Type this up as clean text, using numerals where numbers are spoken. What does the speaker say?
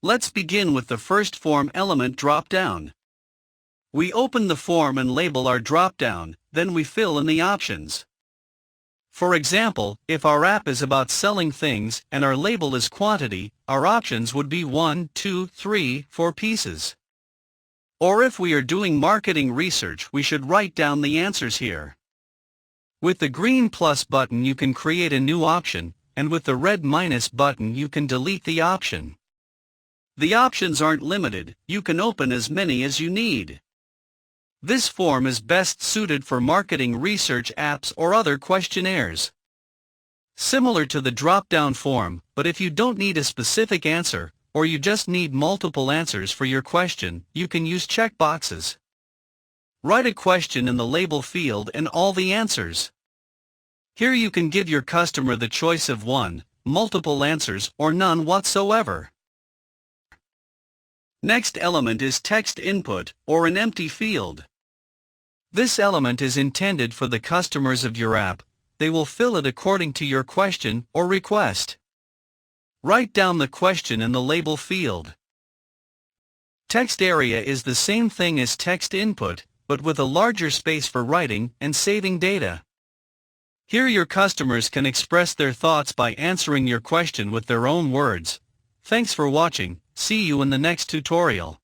Let's begin with the first form element dropdown. We open the form and label our dropdown, then we fill in the options. For example, if our app is about selling things and our label is quantity, our options would be 1, 2, 3, 4 pieces. Or if we are doing marketing research, we should write down the answers here. With the green plus button you can create a new option, and with the red minus button you can delete the option. The options aren't limited, you can open as many as you need. This form is best suited for marketing research apps or other questionnaires. Similar to the drop-down form, but if you don't need a specific answer, or you just need multiple answers for your question, you can use checkboxes. Write a question in the label field and all the answers. Here you can give your customer the choice of one, multiple answers, or none whatsoever. Next element is text input, or an empty field. This element is intended for the customers of your app. They will fill it according to your question or request. Write down the question in the label field. Text area is the same thing as text input, but with a larger space for writing and saving data. Here your customers can express their thoughts by answering your question with their own words. Thanks for watching. See you in the next tutorial.